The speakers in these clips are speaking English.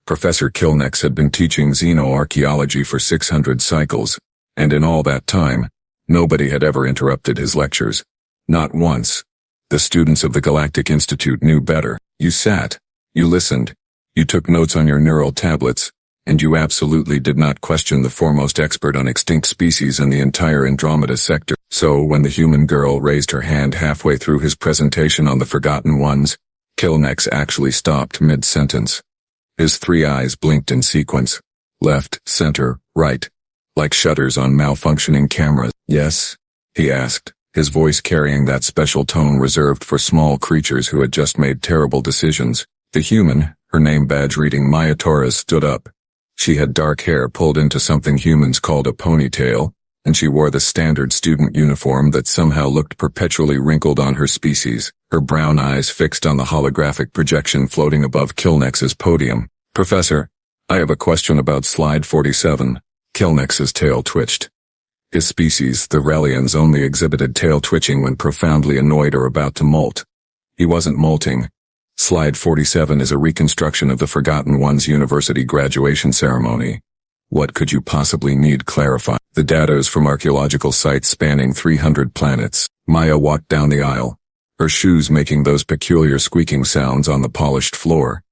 Professor Kilnex had been teaching xenoarchaeology for 600 cycles, and in all that time, nobody had ever interrupted his lectures. Not once. The students of the Galactic Institute knew better. You sat, you listened, you took notes on your neural tablets, and you absolutely did not question the foremost expert on extinct species in the entire Andromeda sector. So when the human girl raised her hand halfway through his presentation on the Forgotten Ones, Kilnex actually stopped mid-sentence. His three eyes blinked in sequence. Left, center, right. Like shutters on malfunctioning cameras. Yes? He asked, his voice carrying that special tone reserved for small creatures who had just made terrible decisions. The human, her name badge reading Maya Torres, stood up. She had dark hair pulled into something humans called a ponytail, and she wore the standard student uniform that somehow looked perpetually wrinkled on her species, her brown eyes fixed on the holographic projection floating above Kilnex's podium. Professor, I have a question about slide 47. Kilnex's tail twitched. His species, the Relians, only exhibited tail twitching when profoundly annoyed or about to molt. He wasn't molting. Slide 47 is a reconstruction of the Forgotten Ones University graduation ceremony. What could you possibly need clarify? The data is from archaeological sites spanning 300 planets. Maya walked down the aisle, her shoes making those peculiar squeaking sounds on the polished floor.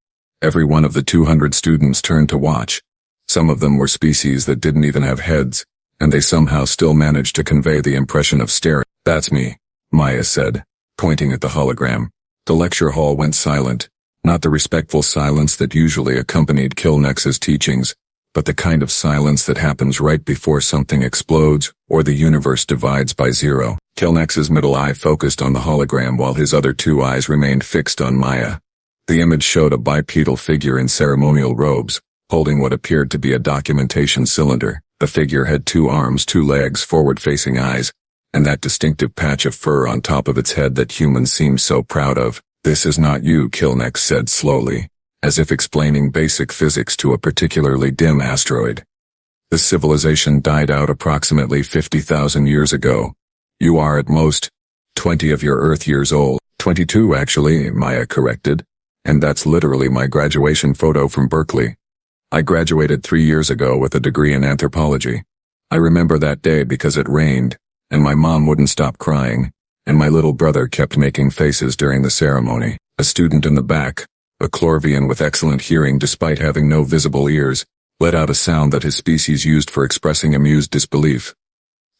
Every one of the 200 students turned to watch. Some of them were species that didn't even have heads, and they somehow still managed to convey the impression of staring. That's me, Maya said, pointing at the hologram. The lecture hall went silent, not the respectful silence that usually accompanied Kilnex's teachings, but the kind of silence that happens right before something explodes or the universe divides by zero. Kilnex's middle eye focused on the hologram while his other two eyes remained fixed on Maya. The image showed a bipedal figure in ceremonial robes, holding what appeared to be a documentation cylinder. The figure had 2 arms, 2 legs, forward-facing eyes, and that distinctive patch of fur on top of its head that humans seem so proud of. This is not you, Kilnex said slowly, as if explaining basic physics to a particularly dim asteroid. This civilization died out approximately 50,000 years ago. You are at most 20 of your Earth years old. 22 actually, Maya corrected. And that's literally my graduation photo from Berkeley. I graduated 3 years ago with a degree in anthropology. I remember that day because it rained, and my mom wouldn't stop crying, and my little brother kept making faces during the ceremony. A student in the back, a Chlorvian with excellent hearing despite having no visible ears, let out a sound that his species used for expressing amused disbelief.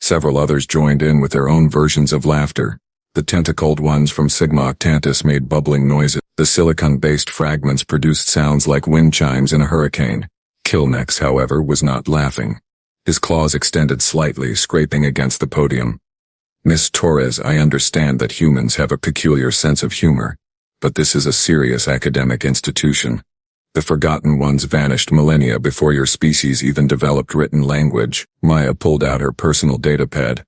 Several others joined in with their own versions of laughter. The tentacled ones from Sigma Octantis made bubbling noises. The silicon-based fragments produced sounds like wind chimes in a hurricane. Kilnex, however, was not laughing. His claws extended slightly, scraping against the podium. Miss Torres, I understand that humans have a peculiar sense of humor, but this is a serious academic institution. The Forgotten Ones vanished millennia before your species even developed written language. Maya pulled out her personal datapad.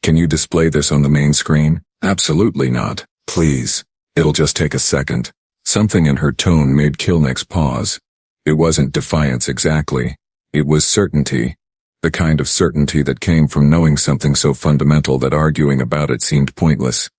Can you display this on the main screen? Absolutely not. Please. It'll just take a second. Something in her tone made Kilnex pause. It wasn't defiance exactly. It was certainty. The kind of certainty that came from knowing something so fundamental that arguing about it seemed pointless.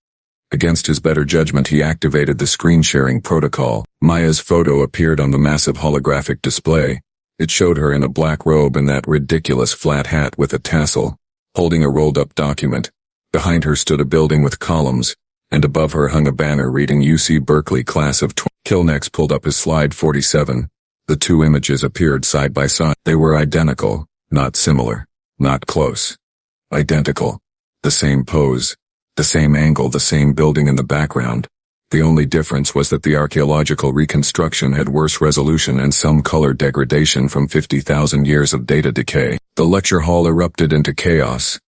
Against his better judgment, he activated the screen-sharing protocol. Maya's photo appeared on the massive holographic display. It showed her in a black robe and that ridiculous flat hat with a tassel, holding a rolled-up document. Behind her stood a building with columns, and above her hung a banner reading UC Berkeley Class of 20. Kilnex pulled up his slide 47. The 2 images appeared side by side. They were identical, not similar, not close. Identical. The same pose, the same angle, the same building in the background. The only difference was that the archaeological reconstruction had worse resolution and some color degradation from 50,000 years of data decay. The lecture hall erupted into chaos.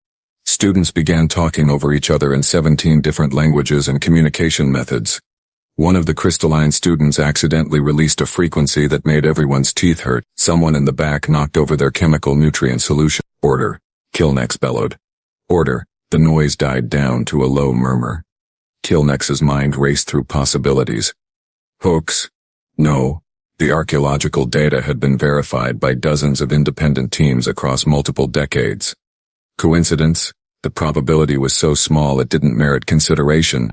Students began talking over each other in 17 different languages and communication methods. One of the crystalline students accidentally released a frequency that made everyone's teeth hurt. Someone in the back knocked over their chemical nutrient solution. Order, Kilnex bellowed. Order. The noise died down to a low murmur. Kilnex's mind raced through possibilities. Hoax? No. The archaeological data had been verified by dozens of independent teams across multiple decades. Coincidence? The probability was so small it didn't merit consideration.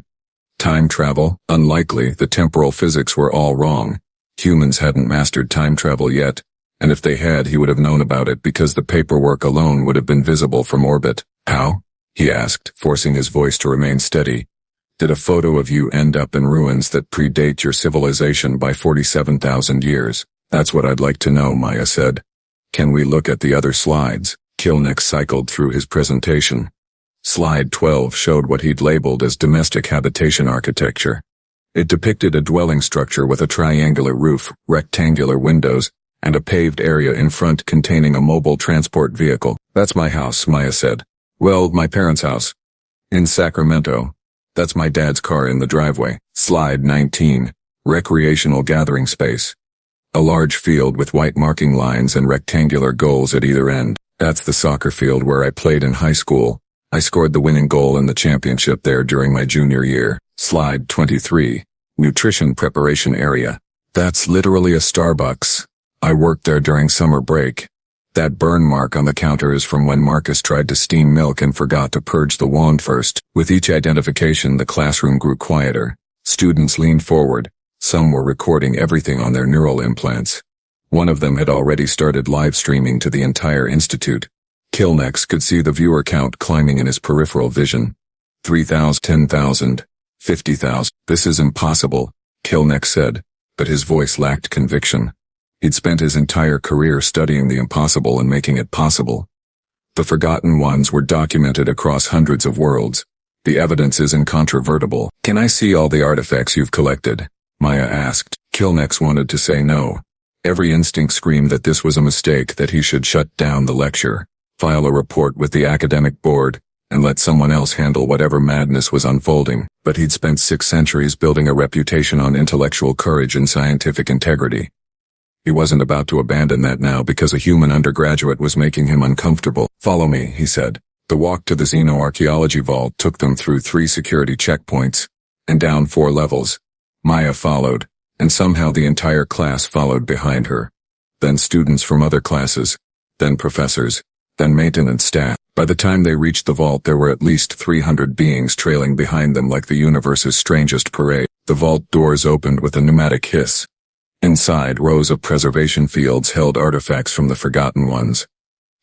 Time travel? Unlikely. The temporal physics were all wrong. Humans hadn't mastered time travel yet, and if they had, he would have known about it because the paperwork alone would have been visible from orbit. How? He asked, forcing his voice to remain steady. Did a photo of you end up in ruins that predate your civilization by 47,000 years? That's what I'd like to know, Maya said. Can we look at the other slides? Kilnex cycled through his presentation. Slide 12 showed what he'd labeled as domestic habitation architecture. It depicted a dwelling structure with a triangular roof, rectangular windows, and a paved area in front containing a mobile transport vehicle. That's my house, Maya said. Well, my parents' house. In Sacramento. That's my dad's car in the driveway. Slide 19. Recreational gathering space. A large field with white marking lines and rectangular goals at either end. That's the soccer field where I played in high school. I scored the winning goal in the championship there during my junior year. Slide 23. Nutrition preparation area. That's literally a Starbucks. I worked there during summer break. That burn mark on the counter is from when Marcus tried to steam milk and forgot to purge the wand first. With each identification, the classroom grew quieter. Students leaned forward. Some were recording everything on their neural implants. One of them had already started live streaming to the entire institute. Kilnex could see the viewer count climbing in his peripheral vision. 3,000, 10,000, 50,000. This is impossible, Kilnex said, but his voice lacked conviction. He'd spent his entire career studying the impossible and making it possible. The Forgotten Ones were documented across hundreds of worlds. The evidence is incontrovertible. Can I see all the artifacts you've collected? Maya asked. Kilnex wanted to say no. Every instinct screamed that this was a mistake, that he should shut down the lecture, file a report with the academic board, and let someone else handle whatever madness was unfolding. But he'd spent 6 centuries building a reputation on intellectual courage and scientific integrity. He wasn't about to abandon that now because a human undergraduate was making him uncomfortable. Follow me, he said. The walk to the xenoarchaeology vault took them through 3 security checkpoints, and down 4 levels. Maya followed, and somehow the entire class followed behind her. Then students from other classes, then professors, then maintenance staff. By the time they reached the vault, there were at least 300 beings trailing behind them like the universe's strangest parade. The vault doors opened with a pneumatic hiss. Inside, rows of preservation fields held artifacts from the Forgotten Ones.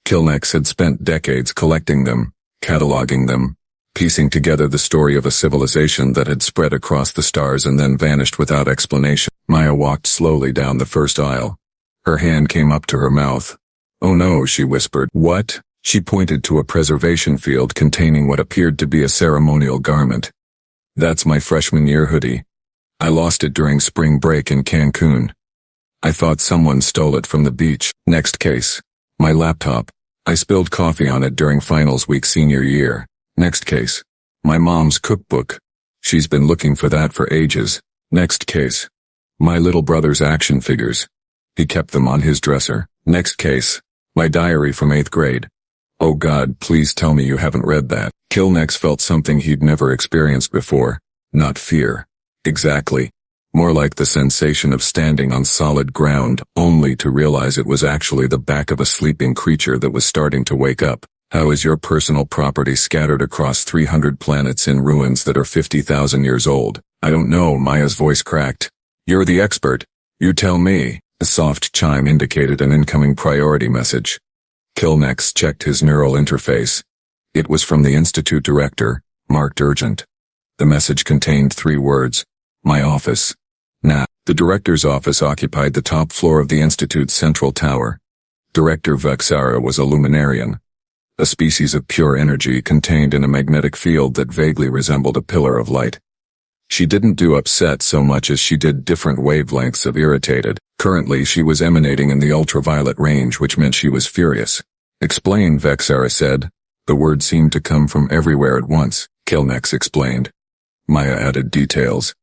Kilnex had spent decades collecting them, cataloging them, piecing together the story of a civilization that had spread across the stars and then vanished without explanation. Maya walked slowly down the first aisle. Her hand came up to her mouth. Oh no, she whispered. What? She pointed to a preservation field containing what appeared to be a ceremonial garment. That's my freshman year hoodie. I lost it during spring break in Cancun. I thought someone stole it from the beach. Next case. My laptop. I spilled coffee on it during finals week senior year. Next case. My mom's cookbook. She's been looking for that for ages. Next case. My little brother's action figures. He kept them on his dresser. Next case. My diary from 8th grade. Oh God, please tell me you haven't read that. Kilnex felt something he'd never experienced before. Not fear. Exactly. More like the sensation of standing on solid ground, only to realize it was actually the back of a sleeping creature that was starting to wake up. How is your personal property scattered across 300 planets in ruins that are 50,000 years old? I don't know, Maya's voice cracked. You're the expert. You tell me. A soft chime indicated an incoming priority message. Kilnex checked his neural interface. It was from the Institute director, marked urgent. The message contained 3 words. My office. Nah. The director's office occupied the top floor of the Institute's central tower. Director Vexara was a luminarian, a species of pure energy contained in a magnetic field that vaguely resembled a pillar of light. She didn't do upset so much as she did different wavelengths of irritated. Currently she was emanating in the ultraviolet range, which meant she was furious. Explain, Vexara said. The words seemed to come from everywhere at once. Kilnex explained. Maya added details.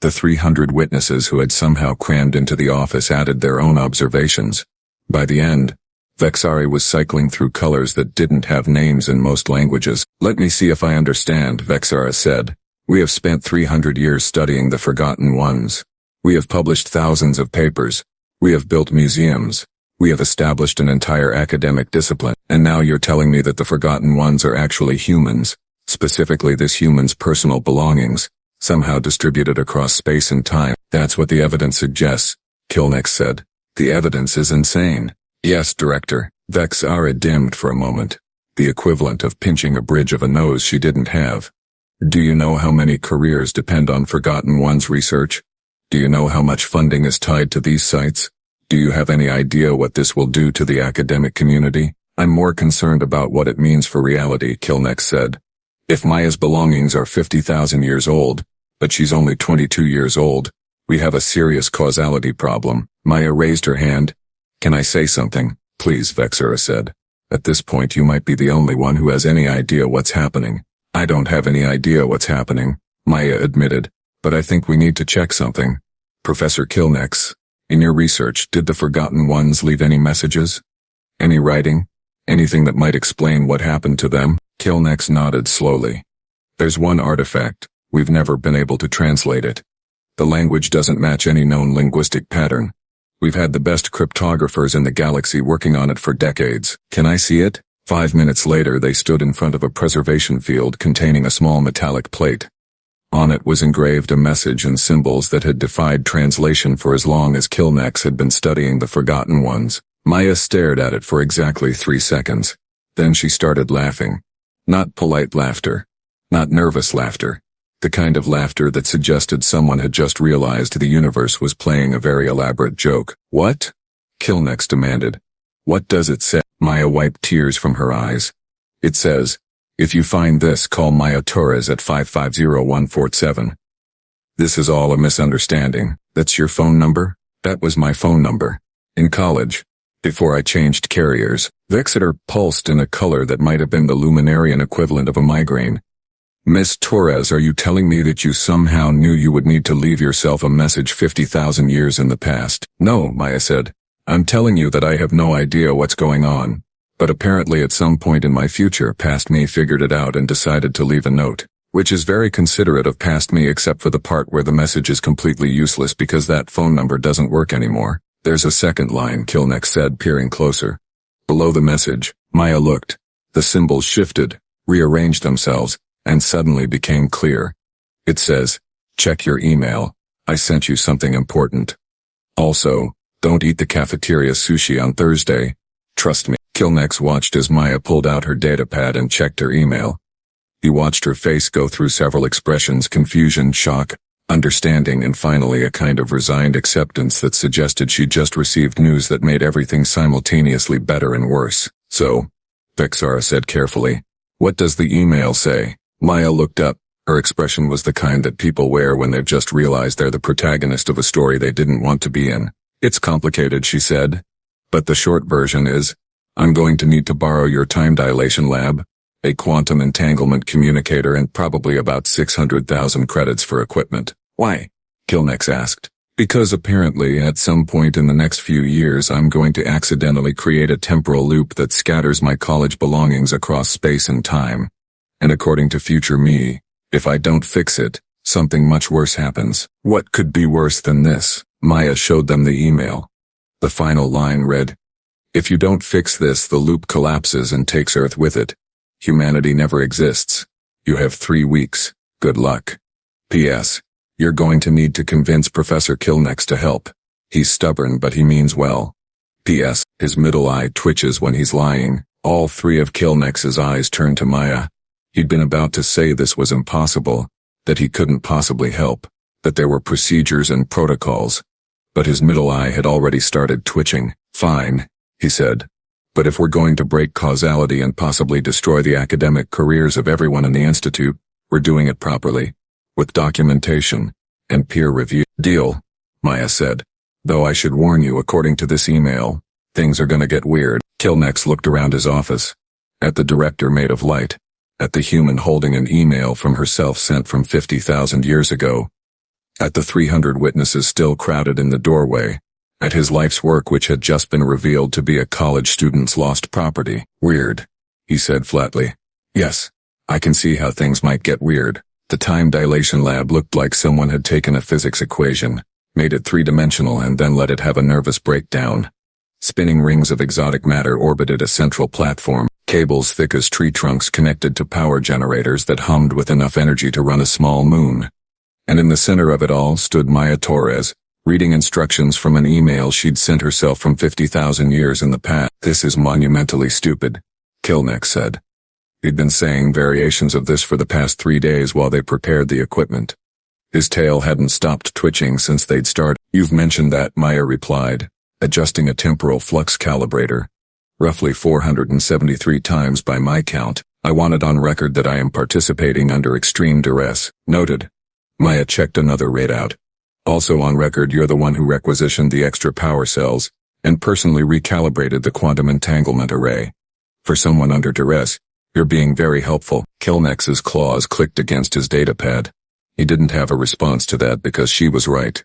The 300 witnesses who had somehow crammed into the office added their own observations. By the end, Vexari was cycling through colors that didn't have names in most languages. Let me see if I understand, Vexara said. We have spent 300 years studying the Forgotten Ones. We have published thousands of papers. We have built museums. We have established an entire academic discipline. And now you're telling me that the Forgotten Ones are actually humans, specifically this human's personal belongings, somehow distributed across space and time. That's what the evidence suggests. Kilnex said. The evidence is insane. Yes, Director. Vexara dimmed for a moment. The equivalent of pinching a bridge of a nose she didn't have. Do you know how many careers depend on Forgotten Ones research? Do you know how much funding is tied to these sites? Do you have any idea what this will do to the academic community? I'm more concerned about what it means for reality, Kilnex said. If Maya's belongings are 50,000 years old, but she's only 22 years old, we have a serious causality problem. Maya raised her hand. Can I say something, please? Vexara said. At this point you might be the only one who has any idea what's happening. I don't have any idea what's happening, Maya admitted, but I think we need to check something. Professor Kilnex, in your research, did the Forgotten Ones leave any messages? Any writing? Anything that might explain what happened to them? Kilnex nodded slowly. There's one artifact. We've never been able to translate it. The language doesn't match any known linguistic pattern. We've had the best cryptographers in the galaxy working on it for decades. Can I see it? 5 minutes later they stood in front of a preservation field containing a small metallic plate. On it was engraved a message in symbols that had defied translation for as long as Kilnex had been studying the Forgotten Ones. Maya stared at it for exactly 3 seconds. Then she started laughing. Not polite laughter. Not nervous laughter. The kind of laughter that suggested someone had just realized the universe was playing a very elaborate joke. What? Kilnex demanded. What does it say? Maya wiped tears from her eyes. It says, if you find this, call Maya Torres at 550147. This is all a misunderstanding. That's your phone number? That was my phone number. In college. Before I changed carriers. Vexeter pulsed in a color that might have been the luminarian equivalent of a migraine. Miss Torres, are you telling me that you somehow knew you would need to leave yourself a message 50,000 years in the past? No, Maya said. I'm telling you that I have no idea what's going on. But apparently at some point in my future, past me figured it out and decided to leave a note, which is very considerate of past me except for the part where the message is completely useless because that phone number doesn't work anymore. There's a second line, Kilnex said, peering closer. Below the message, Maya looked. The symbols shifted, rearranged themselves, and suddenly became clear. It says, check your email. I sent you something important. Also, don't eat the cafeteria sushi on Thursday. Trust me. Kilnex watched as Maya pulled out her datapad and checked her email. He watched her face go through several expressions: confusion, shock, understanding, and finally a kind of resigned acceptance that suggested she'd just received news that made everything simultaneously better and worse. So, Vexara said carefully, what does the email say? Maya looked up. Her expression was the kind that people wear when they've just realized they're the protagonist of a story they didn't want to be in. It's complicated, she said. But the short version is, I'm going to need to borrow your time dilation lab, a quantum entanglement communicator, and probably about 600,000 credits for equipment. Why? Kilnex asked. Because apparently at some point in the next few years I'm going to accidentally create a temporal loop that scatters my college belongings across space and time. And according to future me, if I don't fix it, something much worse happens. What could be worse than this? Maya showed them the email. The final line read, if you don't fix this, the loop collapses and takes Earth with it. Humanity never exists. You have 3 weeks. Good luck. P.S. You're going to need to convince Professor Kilnex to help. He's stubborn, but he means well. P.S. His middle eye twitches when he's lying. All 3 of Kilnex's eyes turned to Maya. He'd been about to say this was impossible, that he couldn't possibly help, that there were procedures and protocols. But his middle eye had already started twitching. Fine, he said. But if we're going to break causality and possibly destroy the academic careers of everyone in the Institute, we're doing it properly, with documentation and peer review. Deal, Maya said. Though I should warn you, according to this email, things are gonna get weird. Kilnex looked around his office. At the director made of light. At the human holding an email from herself sent from 50,000 years ago. At the 300 witnesses still crowded in the doorway. At his life's work, which had just been revealed to be a college student's lost property. Weird, he said flatly. Yes, I can see how things might get weird. The time dilation lab looked like someone had taken a physics equation, made it 3-dimensional, and then let it have a nervous breakdown. Spinning rings of exotic matter orbited a central platform. Cables thick as tree trunks connected to power generators that hummed with enough energy to run a small moon. And in the center of it all stood Maya Torres, reading instructions from an email she'd sent herself from 50,000 years in the past. "This is monumentally stupid," Kilneck said. He'd been saying variations of this for the past 3 days while they prepared the equipment. His tail hadn't stopped twitching since they'd started. "You've mentioned that," Maya replied, adjusting a temporal flux calibrator. "Roughly 473 times by my count. I want it on record that I am participating under extreme duress." "Noted." Maya checked another readout. "Also on record, you're the one who requisitioned the extra power cells and personally recalibrated the quantum entanglement array. For someone under duress, you're being very helpful." Kilnex's claws clicked against his datapad. He didn't have a response to that because she was right.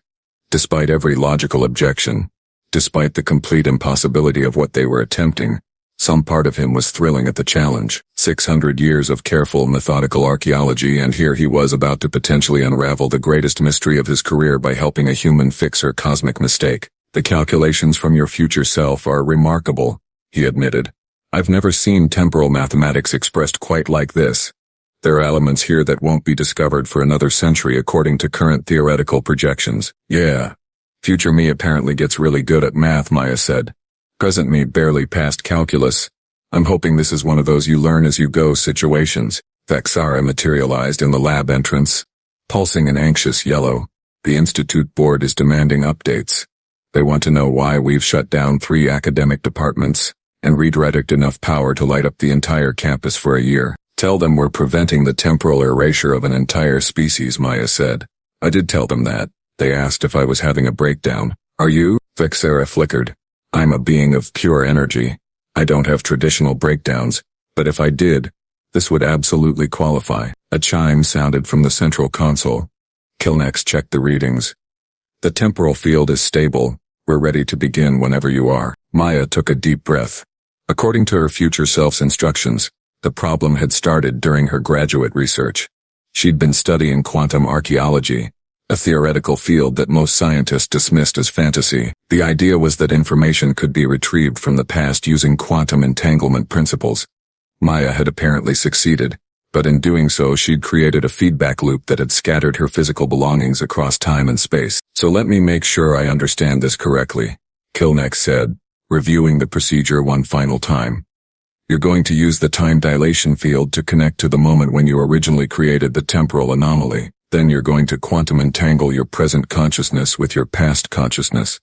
Despite every logical objection, despite the complete impossibility of what they were attempting, some part of him was thrilling at the challenge. 600 years of careful, methodical archaeology, and here he was about to potentially unravel the greatest mystery of his career by helping a human fix her cosmic mistake. "The calculations from your future self are remarkable," he admitted. "I've never seen temporal mathematics expressed quite like this. There are elements here that won't be discovered for another century according to current theoretical projections." "Yeah. Future me apparently gets really good at math," Maya said. "Present me barely passed calculus. I'm hoping this is one of those you-learn-as-you-go situations." Vaxara materialized in the lab entrance, pulsing an anxious yellow. "The Institute board is demanding updates. They want to know why we've shut down 3 academic departments and redirected enough power to light up the entire campus for a year. Tell them we're preventing the temporal erasure of an entire species," Maya said. "I did tell them that. They asked if I was having a breakdown." "Are you?" Vaxara flickered. "I'm a being of pure energy. I don't have traditional breakdowns, but if I did, this would absolutely qualify." A chime sounded from the central console. Kilnex checked the readings. "The temporal field is stable. We're ready to begin whenever you are." Maya took a deep breath. According to her future self's instructions, the problem had started during her graduate research. She'd been studying quantum archaeology, a theoretical field that most scientists dismissed as fantasy. The idea was that information could be retrieved from the past using quantum entanglement principles. Maya had apparently succeeded, but in doing so she'd created a feedback loop that had scattered her physical belongings across time and space. "So let me make sure I understand this correctly," Kilnex said, reviewing the procedure one final time. "You're going to use the time dilation field to connect to the moment when you originally created the temporal anomaly. Then you're going to quantum entangle your present consciousness with your past consciousness.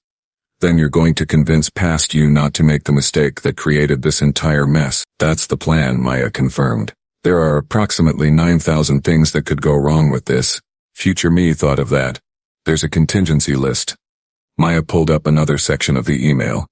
Then you're going to convince past you not to make the mistake that created this entire mess." "That's the plan," Maya confirmed. "There are approximately 9,000 things that could go wrong with this. Future me thought of that. There's a contingency list." Maya pulled up another section of the email.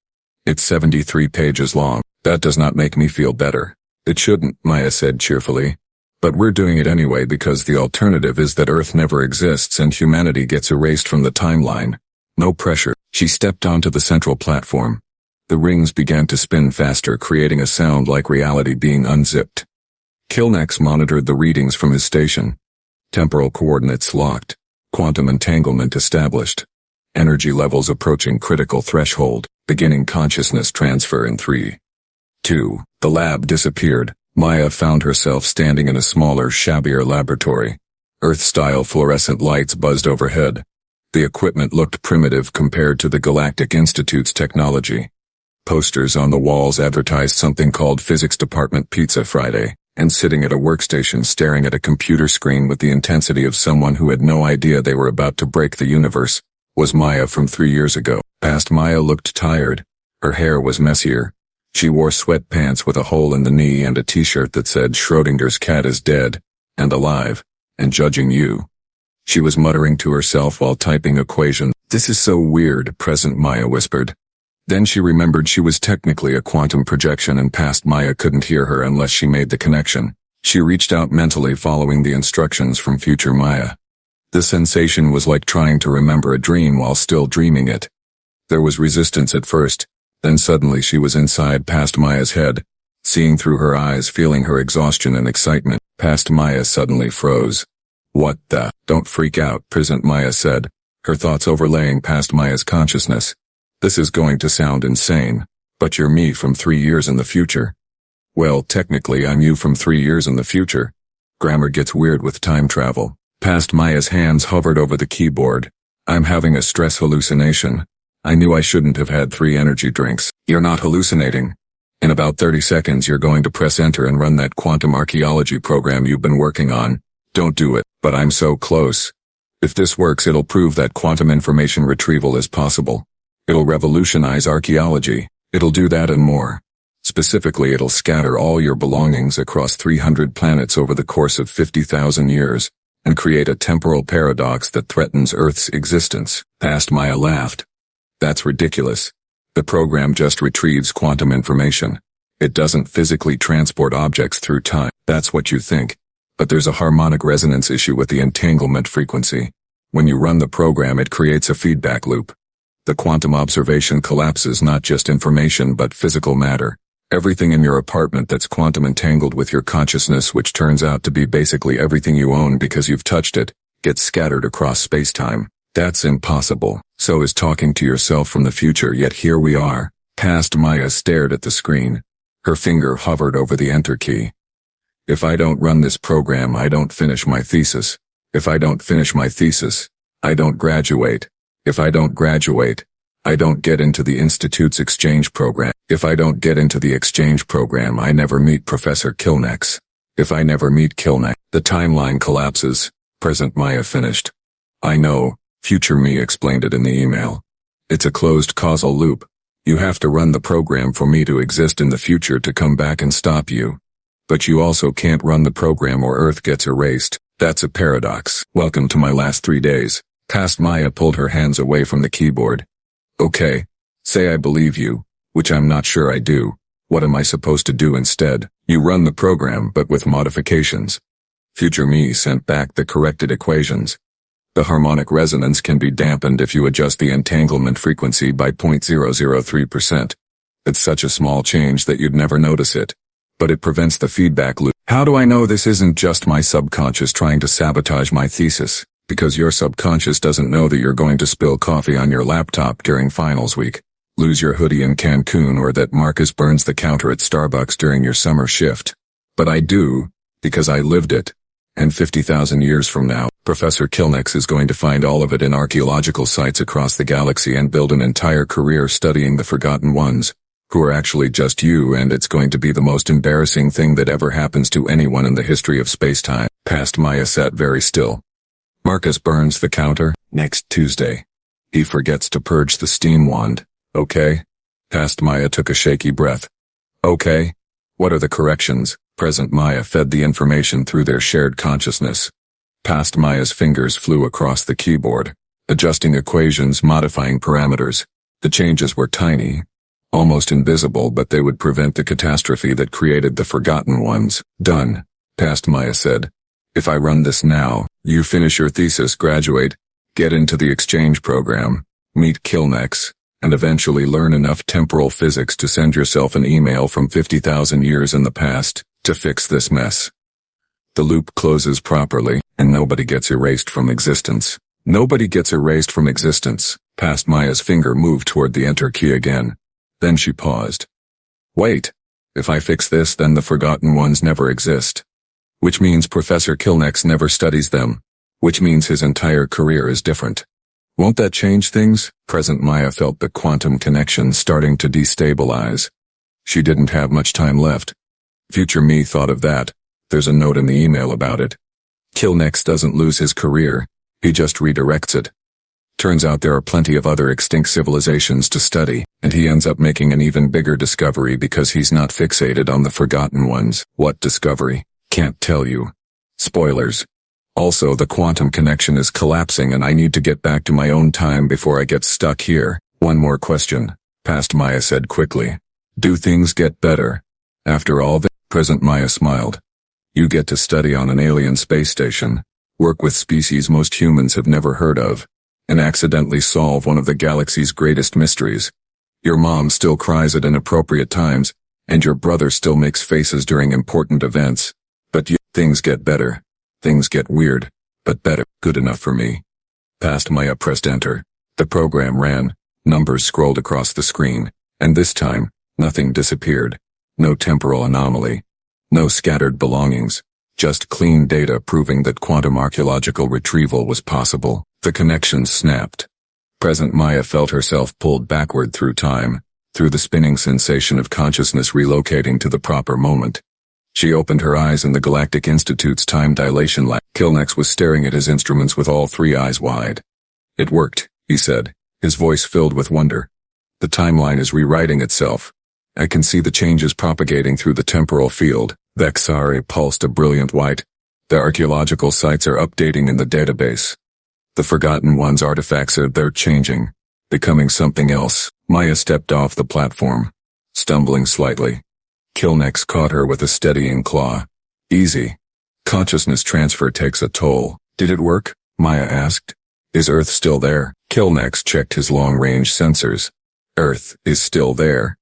"It's 73 pages long. That does not make me feel better." "It shouldn't," Maya said cheerfully. "But we're doing it anyway because the alternative is that Earth never exists and humanity gets erased from the timeline. No pressure." She stepped onto the central platform. The rings began to spin faster, creating a sound like reality being unzipped. Kilnex monitored the readings from his station. Temporal coordinates locked. Quantum entanglement established. Energy levels approaching critical threshold. Beginning consciousness transfer in 3, 2. The lab disappeared. Maya found herself standing in a smaller, shabbier laboratory. Earth-style fluorescent lights buzzed overhead. The equipment looked primitive compared to the Galactic Institute's technology. Posters on the walls advertised something called Physics Department Pizza Friday, and sitting at a workstation staring at a computer screen with the intensity of someone who had no idea they were about to break the universe, was Maya from 3 years ago. Past Maya looked tired. Her hair was messier. She wore sweatpants with a hole in the knee and a t-shirt that said Schrodinger's cat is dead, and alive, and judging you. She was muttering to herself while typing equations. "This is so weird," present Maya whispered. Then she remembered she was technically a quantum projection and past Maya couldn't hear her unless she made the connection. She reached out mentally following the instructions from future Maya. The sensation was like trying to remember a dream while still dreaming it. There was resistance at first, then suddenly she was inside past Maya's head, seeing through her eyes, feeling her exhaustion and excitement. Past Maya suddenly froze. "What the?" "Don't freak out," present Maya said, her thoughts overlaying past Maya's consciousness. "This is going to sound insane, but you're me from 3 years in the future." "Well, technically I'm you from 3 years in the future. Grammar gets weird with time travel." Past Maya's hands hovered over the keyboard. I'm having a stress hallucination. I knew I shouldn't have had 3 energy drinks. You're not hallucinating. In about 30 seconds you're going to press enter and run that quantum archaeology program you've been working on. Don't do it, but I'm so close. If this works, it'll prove that quantum information retrieval is possible. It'll revolutionize archaeology. It'll do that and more. Specifically, it'll scatter all your belongings across 300 planets over the course of 50,000 years, and create a temporal paradox that threatens Earth's existence. Past Maya laughed. That's ridiculous. The program just retrieves quantum information. It doesn't physically transport objects through time. That's what you think. But there's a harmonic resonance issue with the entanglement frequency. When you run the program, it creates a feedback loop. The quantum observation collapses not just information but physical matter. Everything in your apartment that's quantum entangled with your consciousness, which turns out to be basically everything you own because you've touched it, gets scattered across space-time. That's impossible. So is talking to yourself from the future, yet here we are. Past Maya stared at the screen. Her finger hovered over the enter key. If I don't run this program, I don't finish my thesis. If I don't finish my thesis, I don't graduate. If I don't graduate, I don't get into the Institute's exchange program. If I don't get into the exchange program, I never meet Professor Kilnex. If I never meet Kilnex, the timeline collapses. Present Maya finished. I know, future me explained it in the email. It's a closed causal loop. You have to run the program for me to exist in the future to come back and stop you. But you also can't run the program or Earth gets erased. That's a paradox. Welcome to my last 3 days. Past Maya pulled her hands away from the keyboard. Okay. Say I believe you, which I'm not sure I do. What am I supposed to do instead? You run the program, but with modifications. Future me sent back the corrected equations. The harmonic resonance can be dampened if you adjust the entanglement frequency by 0.003%. It's such a small change that you'd never notice it. But it prevents the feedback loop. How do I know this isn't just my subconscious trying to sabotage my thesis? Because your subconscious doesn't know that you're going to spill coffee on your laptop during finals week, lose your hoodie in Cancun, or that Marcus burns the counter at Starbucks during your summer shift. But I do, because I lived it. And 50,000 years from now, Professor Kilnex is going to find all of it in archaeological sites across the galaxy and build an entire career studying the Forgotten Ones, who are actually just you, and it's going to be the most embarrassing thing that ever happens to anyone in the history of space-time. Past Maya sat very still. Marcus burns the counter next Tuesday. He forgets to purge the steam wand. Okay? Past Maya took a shaky breath. Okay? What are the corrections? Present Maya fed the information through their shared consciousness. Past Maya's fingers flew across the keyboard, adjusting equations, modifying parameters. The changes were tiny, almost invisible, but they would prevent the catastrophe that created the Forgotten Ones. Done, Past Maya said. If I run this now, you finish your thesis, graduate, get into the exchange program, meet Kilnex, and eventually learn enough temporal physics to send yourself an email from 50,000 years in the past to fix this mess. The loop closes properly, and nobody gets erased from existence. Nobody gets erased from existence. Past Maya's finger moved toward the enter key again. Then she paused. Wait. If I fix this, then the Forgotten Ones never exist. Which means Professor Kilnex never studies them. Which means his entire career is different. Won't that change things? Present Maya felt the quantum connection starting to destabilize. She didn't have much time left. Future me thought of that. There's a note in the email about it. Kilnex doesn't lose his career. He just redirects it. Turns out there are plenty of other extinct civilizations to study, and he ends up making an even bigger discovery because he's not fixated on the Forgotten Ones. What discovery? Can't tell you. Spoilers. Also, the quantum connection is collapsing and I need to get back to my own time before I get stuck here. One more question, Past Maya said quickly. Do things get better? After all this, Present Maya smiled. You get to study on an alien space station, work with species most humans have never heard of, and accidentally solve one of the galaxy's greatest mysteries. Your mom still cries at inappropriate times, and your brother still makes faces during important events. But things get better. Things get weird, but better. Good enough for me. Past Maya pressed enter. The program ran. Numbers scrolled across the screen, and this time, nothing disappeared. No temporal anomaly. No scattered belongings. Just clean data proving that quantum archaeological retrieval was possible. The connection snapped. Present Maya felt herself pulled backward through time, through the spinning sensation of consciousness relocating to the proper moment. She opened her eyes in the Galactic Institute's time dilation lab. Kilnex was staring at his instruments with all three eyes wide. "It worked," he said, his voice filled with wonder. "The timeline is rewriting itself. I can see the changes propagating through the temporal field." Vexare pulsed a brilliant white. "The archaeological sites are updating in the database. The Forgotten Ones artifacts they're changing, becoming something else." Maya stepped off the platform, stumbling slightly. Kilnex caught her with a steadying claw. "Easy. Consciousness transfer takes a toll." "Did it work?" Maya asked. "Is Earth still there?" Kilnex checked his long-range sensors. "Earth is still there.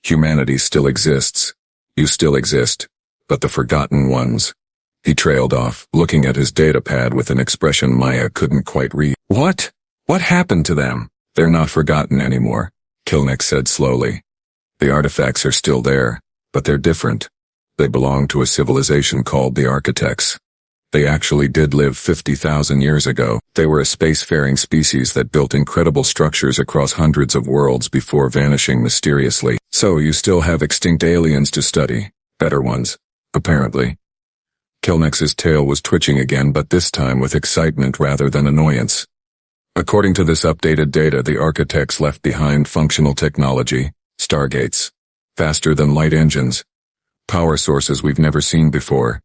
Humanity still exists. You still exist. But the Forgotten Ones." He trailed off, looking at his datapad with an expression Maya couldn't quite read. "What? What happened to them?" "They're not forgotten anymore," Kilnex said slowly. "The artifacts are still there, but they're different. They belong to a civilization called the Architects. They actually did live 50,000 years ago. They were a spacefaring species that built incredible structures across hundreds of worlds before vanishing mysteriously. So you still have extinct aliens to study. Better ones, apparently." Kilnex's tail was twitching again, but this time with excitement rather than annoyance. "According to this updated data, the Architects left behind functional technology, stargates, faster than light engines, power sources we've never seen before.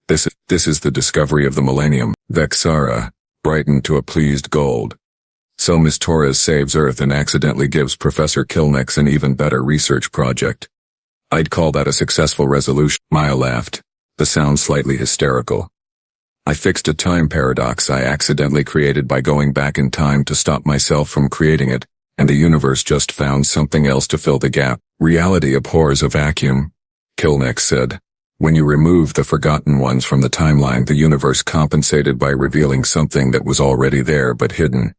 This is the discovery of the millennium." Vexara brightened to a pleased gold. "So Miss Torres saves Earth and accidentally gives Professor Kilnex an even better research project. I'd call that a successful resolution." Maya laughed, the sound slightly hysterical. "I fixed a time paradox I accidentally created by going back in time to stop myself from creating it, and the universe just found something else to fill the gap." "Reality abhors a vacuum," Kilnex said. "When you remove the Forgotten Ones from the timeline, the universe compensated by revealing something that was already there but hidden.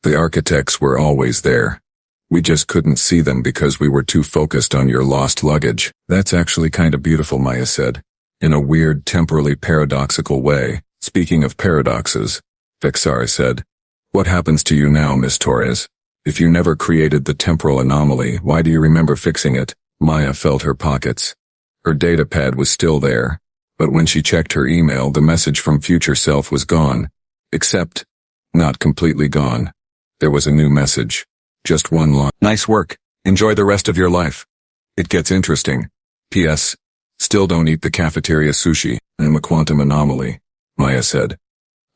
The Architects were always there. We just couldn't see them because we were too focused on your lost luggage." "That's actually kind of beautiful," Maya said, in a weird temporally paradoxical way. "Speaking of paradoxes," Vexar said, "what happens to you now, Miss Torres? If you never created the temporal anomaly, why do you remember fixing it?" Maya felt her pockets. Her datapad was still there, but when she checked her email, the message from future self was gone. Except, not completely gone. There was a new message. Just one line. "Nice work. Enjoy the rest of your life. It gets interesting. P.S. Still don't eat the cafeteria sushi. I'm a quantum anomaly," Maya said.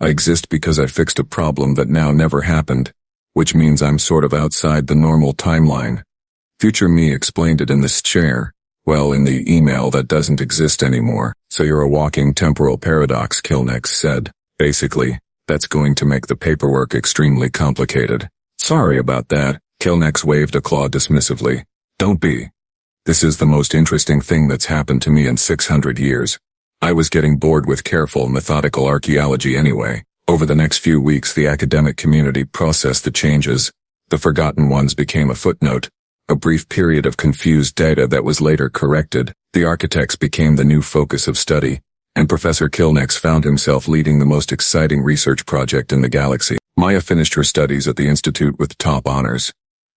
"I exist because I fixed a problem that now never happened, which means I'm sort of outside the normal timeline. Future me explained it in this chair. Well, in the email that doesn't exist anymore." "So you're a walking temporal paradox," Kilnex said. "Basically, that's going to make the paperwork extremely complicated." "Sorry about that," Kilnex waved a claw dismissively. "Don't be. This is the most interesting thing that's happened to me in 600 years. I was getting bored with careful, methodical archaeology anyway." Over the next few weeks, the academic community processed the changes. The Forgotten Ones became a footnote, a brief period of confused data that was later corrected. The Architects became the new focus of study, and Professor Kilnex found himself leading the most exciting research project in the galaxy. Maya finished her studies at the Institute with top honors.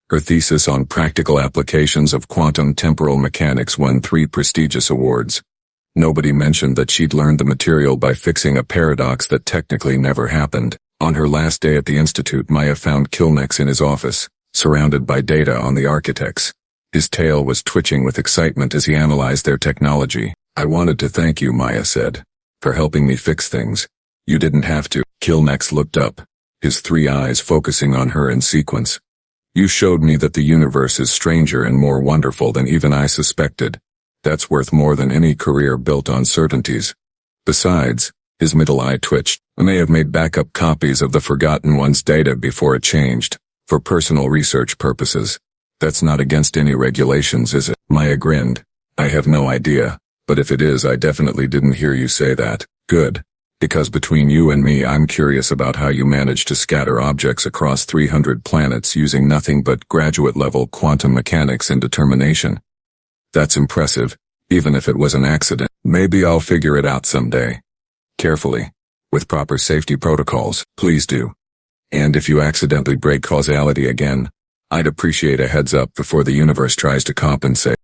Her thesis on practical applications of quantum temporal mechanics won 3 prestigious awards. Nobody mentioned that she'd learned the material by fixing a paradox that technically never happened. On her last day at the Institute, Maya found Kilnex in his office, surrounded by data on the Architects. His tail was twitching with excitement as he analyzed their technology. "I wanted to thank you," Maya said, "for helping me fix things. You didn't have to." Kilnex looked up, his 3 eyes focusing on her in sequence. "You showed me that the universe is stranger and more wonderful than even I suspected. That's worth more than any career built on certainties. Besides," his middle eye twitched, "I may have made backup copies of the Forgotten Ones' data before it changed, for personal research purposes. That's not against any regulations, is it?" Maya grinned. "I have no idea, but if it is, I definitely didn't hear you say that." "Good. Because between you and me, I'm curious about how you managed to scatter objects across 300 planets using nothing but graduate-level quantum mechanics and determination. That's impressive, even if it was an accident. Maybe I'll figure it out someday. Carefully. With proper safety protocols. Please do." And if you accidentally break causality again, I'd appreciate a heads up before the universe tries to compensate.